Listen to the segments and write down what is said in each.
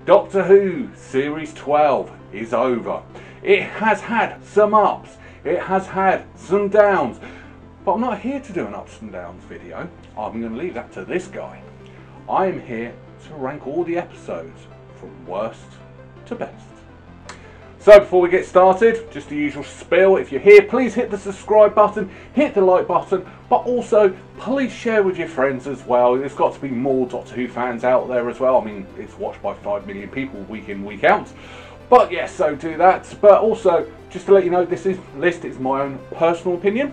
Doctor Who Series 12 is over. It has had some ups, it has had some downs, but I'm not here to do an ups and downs video. I'm going to leave that to this guy. I am here to rank all the episodes from worst to best. So before we get started, just the usual spiel. If you're here, please hit the subscribe button, hit the like button, but also please share with your friends as well. There's got to be more Doctor Who fans out there as well. I mean, it's watched by 5 million people week in, week out. But yes, so do that. But also, just to let you know, this list is my own personal opinion.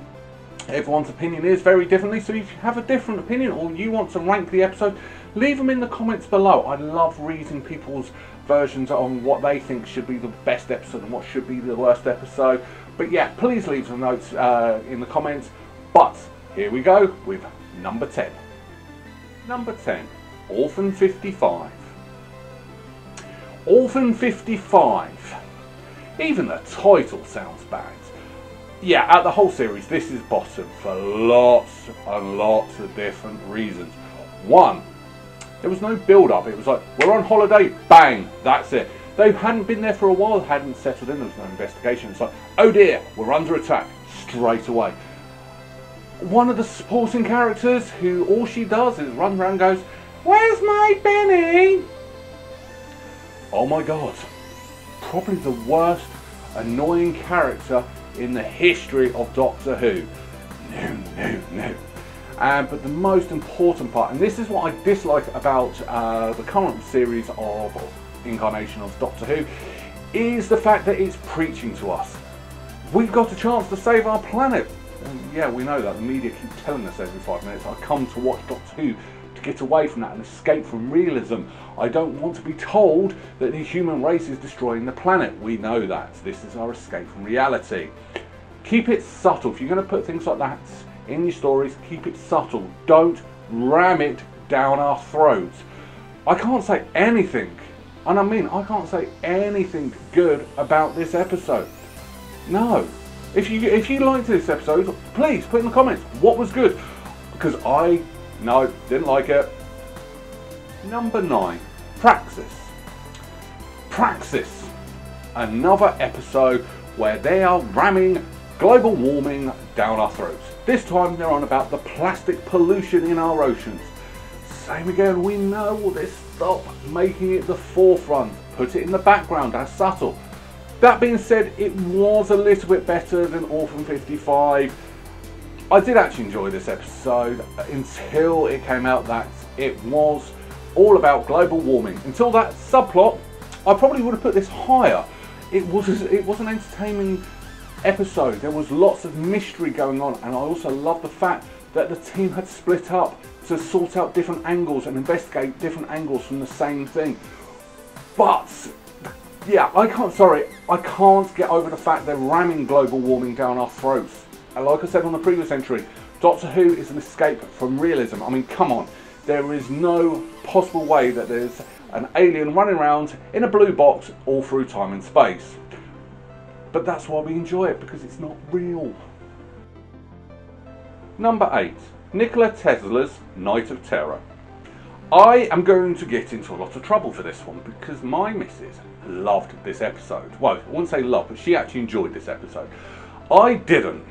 Everyone's opinion is very differently, so if you have a different opinion or you want to rank the episode, leave them in the comments below. I love reading people's versions on what they think should be the best episode and what should be the worst episode. But yeah, please leave some notes in the comments. But here we go with number 10. Number 10, Orphan 55. Orphan 55. Even the title sounds bad. Yeah, out the whole series, this is bottom for lots and lots of different reasons. One, there was no build-up. It was like, we're on holiday, bang, that's it. They hadn't been there for a while, hadn't settled in, there was no investigation. It's like, oh dear, we're under attack, straight away. One of the supporting characters, who all she does is run around and goes, where's my Benny? Oh my god, probably the worst annoying character in the history of Doctor Who. No. But the most important part, and this is what I dislike about the current series of incarnation of Doctor Who, is the fact that it's preaching to us. We've got a chance to save our planet. And yeah, we know that. The media keep telling us every 5 minutes. I come to watch Doctor Who to get away from that and escape from realism. I don't want to be told that the human race is destroying the planet. We know that. This is our escape from reality. Keep it subtle. If you're going to put things like that in your stories, keep it subtle. Don't ram it down our throats. I can't say anything, and I mean I can't say anything good about this episode. No. If you liked this episode, please put in the comments what was good, because no, didn't like it. Number 9, Praxis. Praxis. Another episode where they are ramming global warming down our throats. This time they're on about the plastic pollution in our oceans. Same again, we know all this. Stop making it the forefront. Put it in the background as subtle. That being said, it was a little bit better than Orphan 55. I did actually enjoy this episode until it came out that it was all about global warming. Until that subplot, I probably would have put this higher. It was an entertaining episode. There was lots of mystery going on, and I also love the fact that the team had split up to sort out different angles and investigate different angles from the same thing. But yeah, I can't get over the fact they're ramming global warming down our throats. And like I said on the previous entry, Doctor Who is an escape from realism. I mean, come on, there is no possible way that there's an alien running around in a blue box all through time and space. But that's why we enjoy it, because it's not real. Number 8, Nikola Tesla's Night of Terror. I am going to get into a lot of trouble for this one, because my missus loved this episode. Well, I wouldn't say love, but she actually enjoyed this episode. I didn't.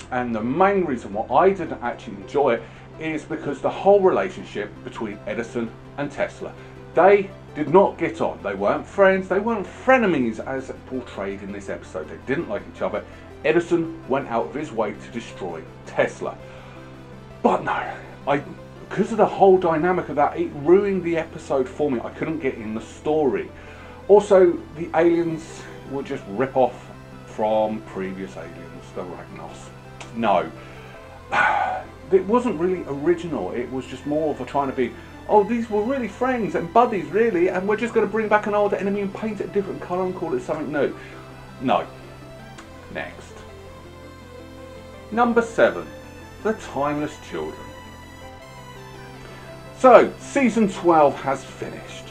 And the main reason why I didn't actually enjoy it is because the whole relationship between Edison and Tesla, they did not get on. They weren't friends, they weren't frenemies as portrayed in this episode. They didn't like each other. Edison went out of his way to destroy Tesla. But no, because of the whole dynamic of that, it ruined the episode for me. I couldn't get in the story. Also, the aliens were just rip-off from previous aliens, the Ragnos. No, it wasn't really original. It was just more of a trying to be, oh, these were really friends and buddies, really, and we're just going to bring back an older enemy and paint it a different colour and call it something new. No. Next. Number 7, The Timeless Children. So, season 12 has finished,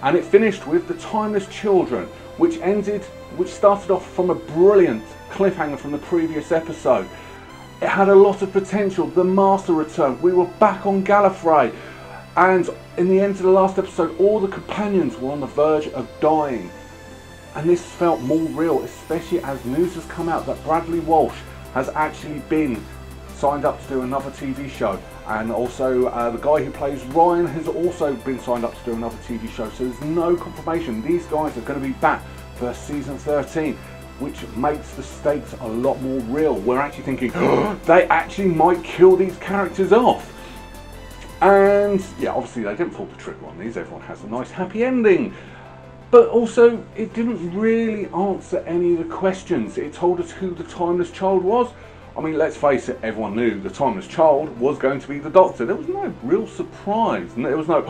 and it finished with The Timeless Children, which started off from a brilliant cliffhanger from the previous episode. It had a lot of potential. The Master returned. We were back on Gallifrey. And in the end of the last episode, all the companions were on the verge of dying. And this felt more real, especially as news has come out that Bradley Walsh has actually been signed up to do another TV show. And also the guy who plays Ryan has also been signed up to do another TV show. So there's no confirmation. These guys are going to be back for season 13, which makes the stakes a lot more real. We're actually thinking, oh, they actually might kill these characters off. And yeah, obviously they didn't pull the trigger on these. Everyone has a nice happy ending. But also, it didn't really answer any of the questions. It told us who the Timeless Child was. I mean, let's face it, everyone knew the Timeless Child was going to be the Doctor. There was no real surprise. And there was no,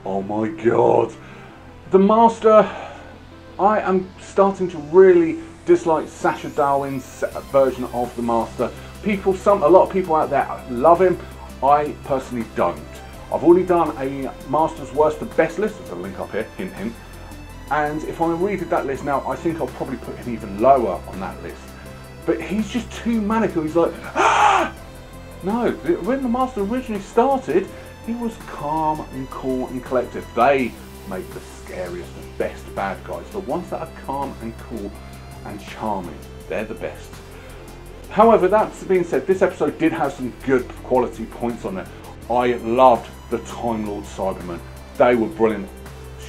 oh my God. The Master, I am starting to really dislike Sacha Darwin's version of the Master. A lot of people out there love him. I personally don't. I've already done a Master's Worst to Best list. There's a link up here, hint hint. And if I redid that list now, I think I'll probably put him even lower on that list. But he's just too manic. He's like, ah! No, when the Master originally started, he was calm and cool and collected. They make the scariest and best bad guys. The ones that are calm and cool and charming, they're the best. However, that being said, this episode did have some good quality points on it. I loved the Time Lord Cybermen. They were brilliant.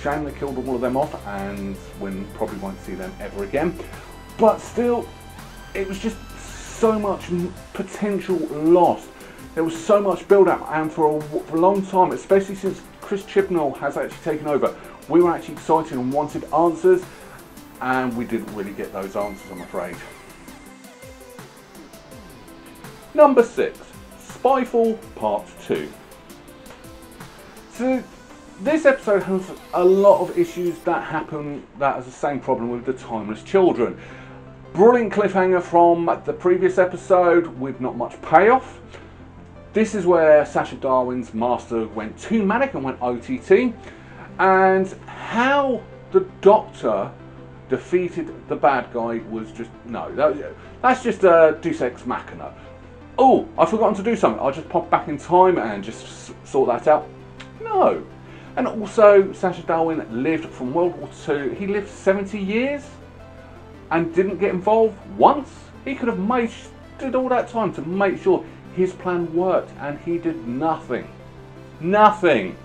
Shame they killed all of them off, and we probably won't see them ever again. But still, it was just so much potential lost. There was so much build-up, and for a long time, especially since Chris Chibnall has actually taken over, we were actually excited and wanted answers, and we didn't really get those answers, I'm afraid. Number 6, Spyfall Part 2. So, this episode has a lot of issues that happen that has the same problem with the Timeless Children. Brilliant cliffhanger from the previous episode with not much payoff. This is where Sacha Darwin's Master went too manic and went OTT. And how the Doctor defeated the bad guy was just, no, that's just a Deus Ex Machina. Oh, I've forgotten to do something. I'll just pop back in time and just sort that out. No. And also, Sacha Darwin lived from World War II. He lived 70 years and didn't get involved once. He could have did all that time to make sure his plan worked, and he did nothing. Nothing.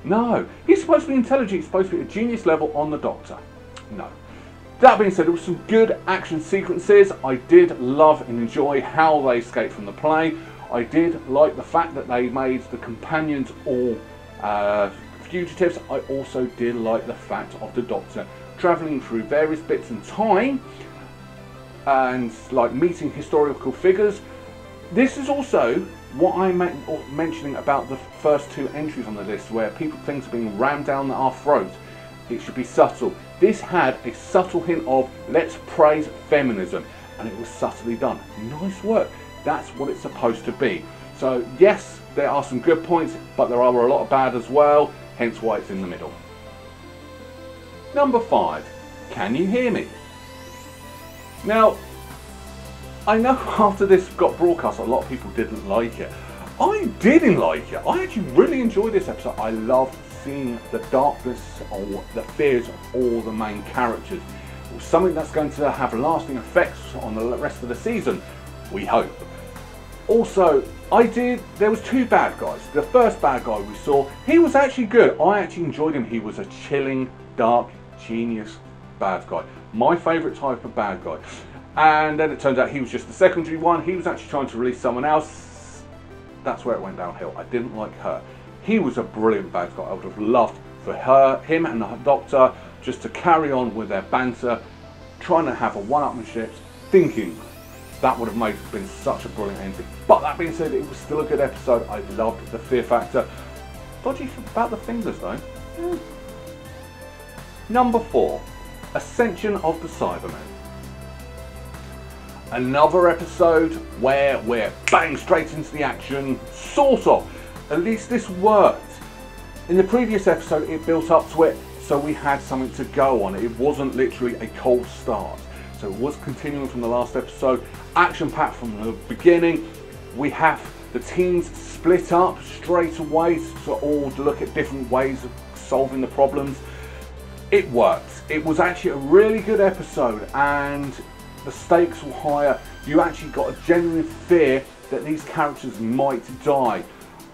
No. He's supposed to be intelligent. He's supposed to be at genius level on the Doctor. No. That being said, there were some good action sequences. I did love and enjoy how they escaped from the plane. I did like the fact that they made the companions all fugitives. I also did like the fact of the Doctor travelling through various bits in time and like meeting historical figures. This is also what I'm mentioning about the first 2 entries on the list, where things are being rammed down our throats. It should be subtle. This had a subtle hint of let's praise feminism, and it was subtly done. Nice work. That's what it's supposed to be. So yes, there are some good points, but there are a lot of bad as well, hence why it's in the middle. Number 5, Can You Hear Me? Now, I know after this got broadcast, a lot of people didn't like it. I didn't like it. I actually really enjoyed this episode. I loved seeing the darkness or the fears of all the main characters. It was something that's going to have lasting effects on the rest of the season, we hope. Also, there was 2 bad guys. The first bad guy we saw, he was actually good. I actually enjoyed him. He was a chilling, dark, genius bad guy. My favourite type of bad guy. And then it turns out he was just the secondary one. He was actually trying to release someone else. That's where it went downhill. I didn't like her. He was a brilliant bad guy. I would have loved for him and the Doctor just to carry on with their banter, trying to have a one-upmanship, thinking that would have been such a brilliant ending. But that being said, it was still a good episode. I loved the fear factor. Dodgy about the fingers though. Yeah. Number 4, Ascension of the Cybermen. Another episode where we're bang straight into the action, sort of. At least this worked. In the previous episode, it built up to it, so we had something to go on. It wasn't literally a cold start. So it was continuing from the last episode, action-packed from the beginning. We have The teams split up straight away to all look at different ways of solving the problems. It worked. It was actually a really good episode, and the stakes were higher. You actually got a genuine fear that these characters might die.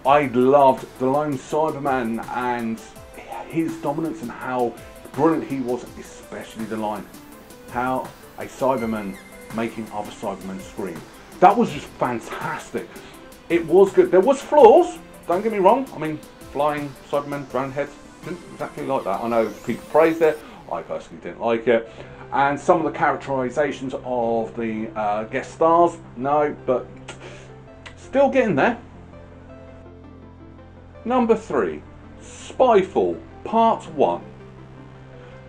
I loved the lone Cyberman and his dominance and how brilliant he was, especially the line, how a Cyberman making other Cybermen scream. That was just fantastic. It was good. There was flaws, don't get me wrong. I mean, flying Cybermen, drone heads, didn't exactly like that. I know people praised it, I personally didn't like it. And some of the characterizations of the guest stars, no, but still getting there. Number 3, Spyfall Part 1.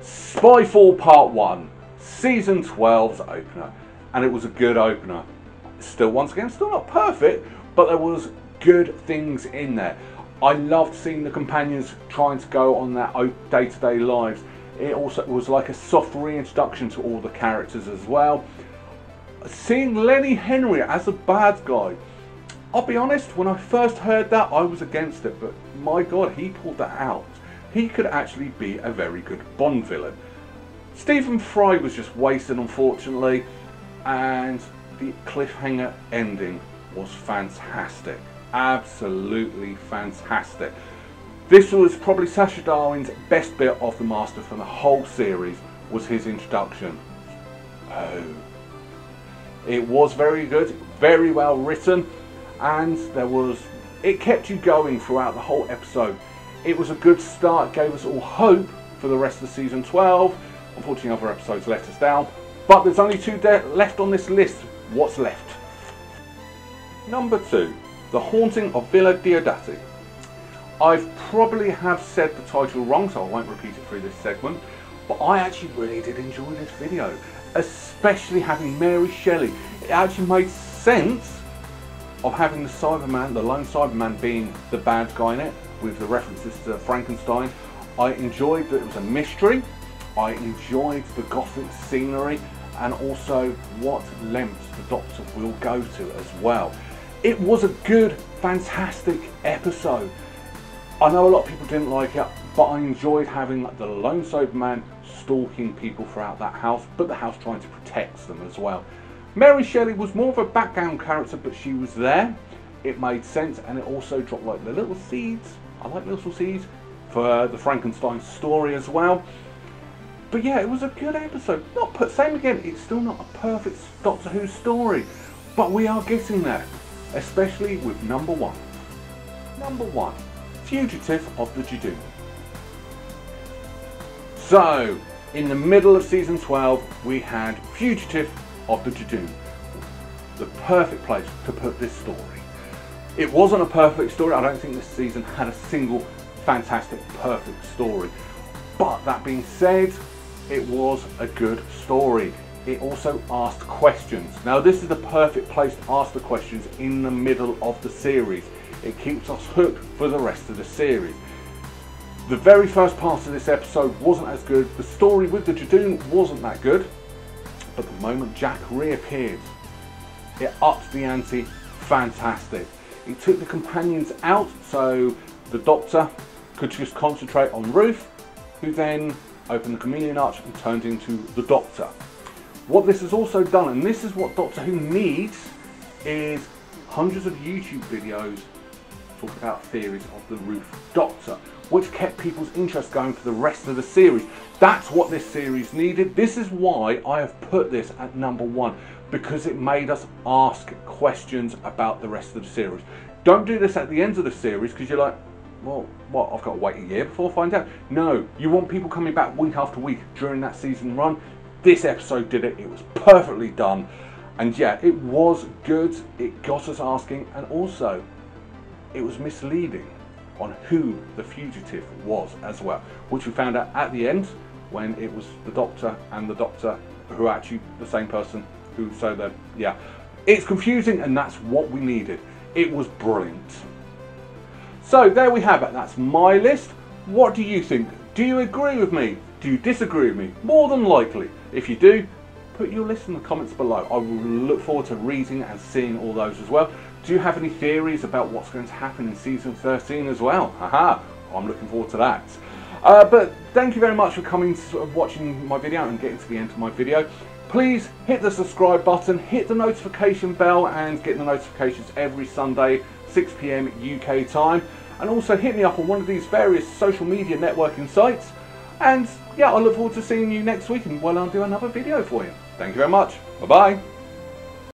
Spyfall Part 1, Season 12's opener, and it was a good opener. Still, once again, still not perfect, but there was good things in there. I loved seeing the companions trying to go on their day-to-day lives. It also was like a soft reintroduction to all the characters as well. Seeing Lenny Henry as a bad guy, I'll be honest, when I first heard that, I was against it, but my God, he pulled that out. He could actually be a very good Bond villain. Stephen Fry was just wasted, unfortunately, and the cliffhanger ending was fantastic. Absolutely fantastic. This was probably Sacha Darwin's best bit of the Master from the whole series, was his introduction. Oh. It was very good, very well written, and it kept you going throughout the whole episode. It was a good start, gave us all hope for the rest of season 12. Unfortunately, other episodes let us down, but there's only 2 left on this list. What's left? Number 2, The Haunting of Villa Diodati. I've probably have said the title wrong, so I won't repeat it through this segment, but I actually really did enjoy this video, especially having Mary Shelley. It actually made sense of having the Cyberman, the lone Cyberman, being the bad guy in it, with the references to Frankenstein. I enjoyed that it was a mystery. I enjoyed the gothic scenery, and also what lengths the Doctor will go to as well. It was a good, fantastic episode. I know a lot of people didn't like it, but I enjoyed having the lone Cyberman stalking people throughout that house, but the house trying to protect them as well. Mary Shelley was more of a background character, but she was there. It made sense, and it also dropped like the little seeds. I like little seeds for the Frankenstein story as well. But yeah, it was a good episode. Same again, it's still not a perfect Doctor Who story, but we are getting there, especially with number 1. Number 1, Fugitive of the Judoon. So, in the middle of season 12, we had Fugitive of the Judoon. The perfect place to put this story. It wasn't a perfect story. I don't think this season had a single fantastic, perfect story. But that being said, it was a good story. It also asked questions. Now this is the perfect place to ask the questions in the middle of the series. It keeps us hooked for the rest of the series. The very first part of this episode wasn't as good. The story with the Judoon wasn't that good. But the moment Jack reappeared, it upped the ante. Fantastic. It took the companions out so the Doctor could just concentrate on Ruth, who then opened the Chameleon Arch and turned into the Doctor. What this has also done, and this is what Doctor Who needs, is hundreds of YouTube videos talking about theories of the Ruth Doctor, which kept people's interest going for the rest of the series. That's what this series needed. This is why I have put this at number 1, because it made us ask questions about the rest of the series. Don't do this at the end of the series, because you're like, well, what, I've got to wait a year before I find out. No, you want people coming back week after week during that season run. This episode did it. It was perfectly done. And yeah, it was good. It got us asking, and also it was misleading on who the Fugitive was as well, which we found out at the end when it was the Doctor and the Doctor who are actually the same person. Yeah, it's confusing, and that's what we needed. It was brilliant. So there we have it. That's my list. What do you think? Do you agree with me? Do you disagree with me? More than likely. If you do, put your list in the comments below. I will look forward to reading and seeing all those as well. Do you have any theories about what's going to happen in season 13 as well? Haha, I'm looking forward to that. But thank you very much for coming to watching my video and getting to the end of my video. Please hit the subscribe button, hit the notification bell, and get the notifications every Sunday, 6 PM UK time. And also hit me up on one of these various social media networking sites. And yeah, I look forward to seeing you next week and while I'll do another video for you. Thank you very much. Bye bye.